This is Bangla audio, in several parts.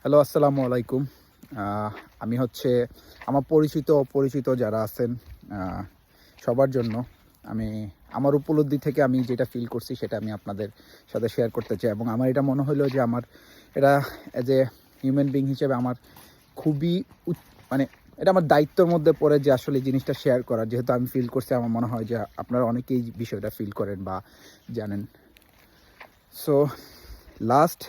হ্যালো, আসসালামু আলাইকুম। আমি হচ্ছে আমার পরিচিত অপরিচিত যারা আছেন সবার জন্য আমি আমার উপলব্ধি থেকে আমি যেটা ফিল করছি সেটা আমি আপনাদের সাথে শেয়ার করতে চাই, এবং আমার এটা মনে হলো যে আমার এটা অ্যাজ এ হিউম্যান বিং হিসেবে আমার খুবই মানে এটা আমার দায়িত্বের মধ্যে পড়ে যে আসলে এই জিনিসটা শেয়ার করা, যেহেতু আমি ফিল করছি। আমার মনে হয় যে আপনারা অনেকেই বিষয়টা ফিল করেন বা জানেন। সো লাস্ট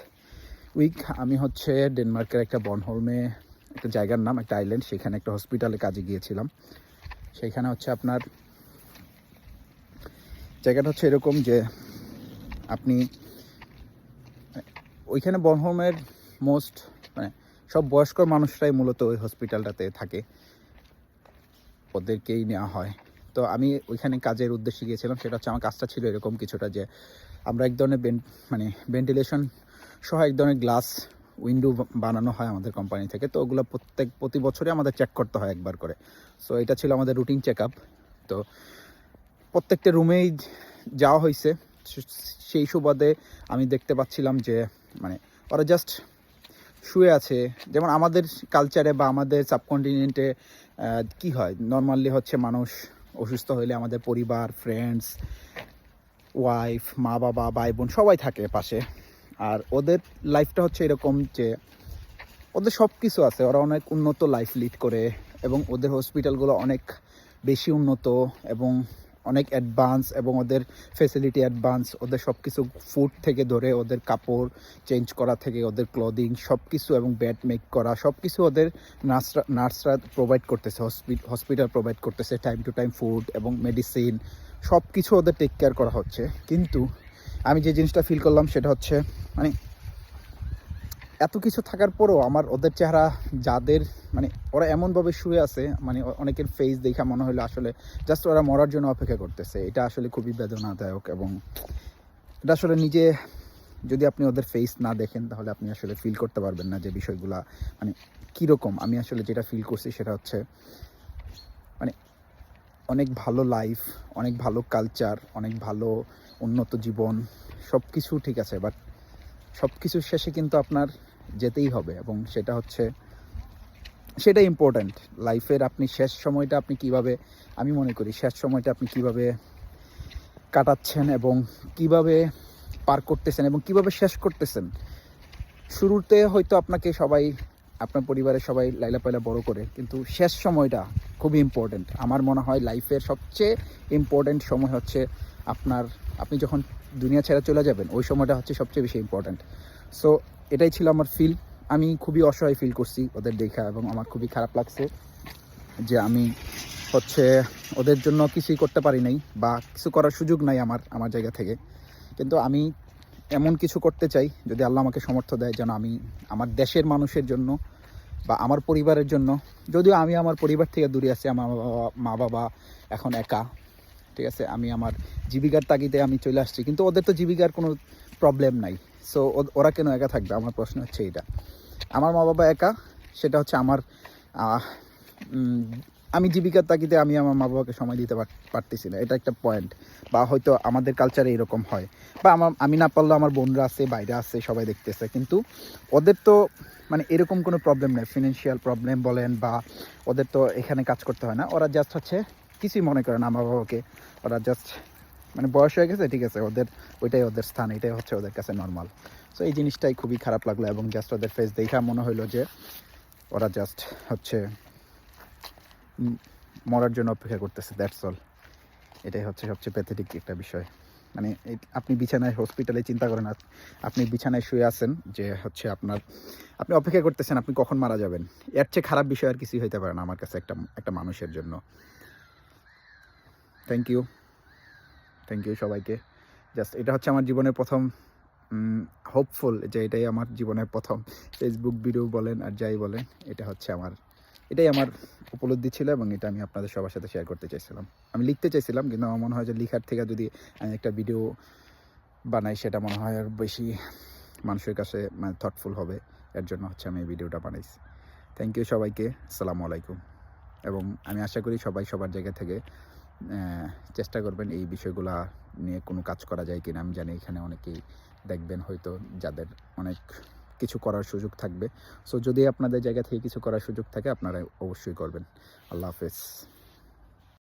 উইক আমি হচ্ছে ডেনমার্কের একটা বনহোলমে, একটা জায়গার নাম, একটা আইল্যান্ড, সেখানে একটা হসপিটালে কাজে গিয়েছিলাম। সেইখানে হচ্ছে আপনার জায়গাটা হচ্ছে এরকম যে আপনি ওইখানে বনহোলমের মোস্ট মানে সব বয়স্ক মানুষরাই মূলত ওই হসপিটালটাতে থাকে, ওদেরকেই নেওয়া হয়। তো আমি ওইখানে কাজের উদ্দেশ্যে গিয়েছিলাম। সেটা হচ্ছে আমার কাজটা ছিল এরকম কিছুটা যে আমরা এক ধরনের মানে ভেন্টিলেশন সহ এক ধরনের গ্লাস উইন্ডো বানানো হয় আমাদের কোম্পানি থেকে। তো ওগুলো প্রতি বছরই আমাদের চেক করতে হয় একবার করে। সো এটা ছিল আমাদের রুটিন চেক আপ। তো প্রত্যেকটা রুমেই যাওয়া হয়েছে। সেই সুবাদে আমি দেখতে পাচ্ছিলাম যে মানে ওরা জাস্ট শুয়ে আছে। যেমন আমাদের কালচারে বা আমাদের সাবকন্টিনেন্টে কি হয়, নর্মালি হচ্ছে মানুষ অসুস্থ হইলে আমাদের পরিবার, ফ্রেন্ডস, ওয়াইফ, মা বাবা, ভাই বোন সবাই থাকে পাশে। আর ওদের লাইফটা হচ্ছে এরকম যে ওদের সব কিছু আছে, ওরা অনেক উন্নত লাইফ লিড করে, এবং ওদের হসপিটালগুলো অনেক বেশি উন্নত এবং অনেক অ্যাডভান্স, এবং ওদের ফেসিলিটি অ্যাডভান্স। ওদের সব কিছু ফুড থেকে ধরে ওদের কাপড় চেঞ্জ করা থেকে ওদের ক্লদিং সব কিছু, এবং বেড মেক করা সব কিছু ওদের নার্সরা প্রোভাইড করতেছে। হসপিটাল প্রোভাইড করতেছে টাইম টু টাইম ফুড এবং মেডিসিন, সব কিছু ওদের টেক কেয়ার করা হচ্ছে। কিন্তু আমি যে জিনিসটা ফিল করলাম সেটা হচ্ছে মানে এত কিছু থাকার পরেও আমার ওদের চেহারা, যাদের মানে ওরা এমনভাবে শুয়ে আছে, মানে অনেকের ফেস দেখা মনে হলো আসলে জাস্ট ওরা মরার জন্য অপেক্ষা করতেছে। এটা আসলে খুবই বেদনাদায়ক, এবং এটা আসলে নিজে যদি আপনি ওদের ফেস না দেখেন তাহলে আপনি আসলে ফিল করতে পারবেন না যে বিষয়গুলা মানে কীরকম। আমি আসলে যেটা ফিল করছি সেটা হচ্ছে মানে অনেক ভালো লাইফ, অনেক ভালো কালচার, অনেক ভালো উন্নত জীবন, সব কিছু ঠিক আছে, বাট সব কিছুর শেষে কিন্তু আপনার যেতেই হবে, এবং সেটা ইম্পর্ট্যান্ট লাইফের। আপনি শেষ সময়টা আপনি কিভাবে, আমি মনে করি শেষ সময়টা আপনি কিভাবে কাটাচ্ছেন এবং কিভাবে পার করতেছেন এবং কিভাবে শেষ করতেছেন। শুরুতে হয়তো আপনাকে সবাই, আপনার পরিবারের সবাই লাইলা পাইলা বড় করে, কিন্তু শেষ সময়টা খুবই ইম্পর্ট্যান্ট। আমার মনে হয় লাইফের সবচেয়ে ইম্পর্ট্যান্ট সময় হচ্ছে আপনি যখন দুনিয়া ছেড়ে চলে যাবেন, ওই সময়টা হচ্ছে সবচেয়ে বেশি ইম্পর্ট্যান্ট। সো এটাই ছিল আমার ফিল। আমি খুবই অসহায় ফিল করছি ওদের দেখা, এবং আমার খুবই খারাপ লাগছে যে আমি হচ্ছে ওদের জন্য কিছুই করতে পারি নাই, বা কিছু করার সুযোগ নাই আমার জায়গা থেকে। কিন্তু আমি এমন কিছু করতে চাই, যদি আল্লাহ আমাকে সামর্থ্য দেয়, যেন আমি আমার দেশের মানুষের জন্য বা আমার পরিবারের জন্য, যদিও আমি আমার পরিবার থেকে দূরে আছি, আমার মা বাবা এখন একা, ঠিক আছে, আমি আমার জীবিকার তাগিদে আমি চলে আসছি, কিন্তু ওদের তো জীবিকার কোনো প্রবলেম নাই। সো ওরা কেন একা থাকবে? আমার প্রশ্ন হচ্ছে এইটা। আমার মা বাবা একা, সেটা হচ্ছে আমার আমি জীবিকার তাগিদে আমি আমার মা বাবাকে সময় দিতে পারতেছি না, এটা একটা পয়েন্ট। বা হয়তো আমাদের কালচারে এরকম হয়, বা আমি না পারলেও আমার বোনরা আছে, বাইরে আছে, সবাই দেখতেছে। কিন্তু ওদের তো মানে এরকম কোনো প্রবলেম নেই, ফিনান্সিয়াল প্রবলেম বলেন, বা ওদের তো এখানে কাজ করতে হয় না। ওরা জাস্ট হচ্ছে কিছুই মনে করে না আমার বাবাকে। ওরা জাস্ট মানে বয়স হয়ে গেছে, ঠিক আছে, ওইটাই ওদের স্থান, এটাই হচ্ছে ওদের কাছে নর্মাল। সো এই জিনিসটাই খুবই খারাপ লাগলো, এবং জাস্ট ওদের ফেস দেখা মনে হলো যে ওরা জাস্ট হচ্ছে মরার জন্য অপেক্ষা করতেছে, দ্যাটস অল। এটাই হচ্ছে সবচেয়ে প্যাথেটিক একটা বিষয়। মানে আপনি বিছানায়, হসপিটালে চিন্তা করেন, আপনি বিছানায় শুয়ে আছেন, যে হচ্ছে আপনি অপেক্ষা করতেছেন আপনি কখন মারা যাবেন। এর চেয়ে খারাপ বিষয় আর কিছুই হইতে পারে না আমার কাছে একটা মানুষের জন্য। থ্যাংক ইউ সবাইকে। জাস্ট এটা হচ্ছে আমার জীবনের প্রথম হোপফুল যে এটাই আমার জীবনের প্রথম ফেসবুক ভিডিও বলেন আর যাই বলেন, এটাই আমার উপলব্ধি ছিল, এবং এটা আমি আপনাদের সবার সাথে শেয়ার করতে চাইছিলাম। আমি লিখতে চাইছিলাম, কিন্তু আমার মনে হয় যে লেখার থেকে যদি আমি একটা ভিডিও বানাই, সেটা মনে হয় আর বেশি মানুষের কাছে মানে থটফুল হবে। এর জন্য হচ্ছে আমি এই ভিডিওটা বানাইছি। থ্যাংক ইউ সবাইকে। আসসালামু আলাইকুম। এবং আমি আশা করি সবাই সবার জায়গা থেকে চেষ্টা করবেন এই বিষয়গুলা নিয়ে কোনো কাজ করা যায় কিনা। আমি জানি এখানে অনেকেই দেখবেন হয়তো যাদের অনেক কিছু করার সুযোগ থাকবে। সো যদি আপনাদের জায়গা থেকে কিছু করার সুযোগ থাকে আপনারা অবশ্যই করবেন। আল্লাহ হাফেজ।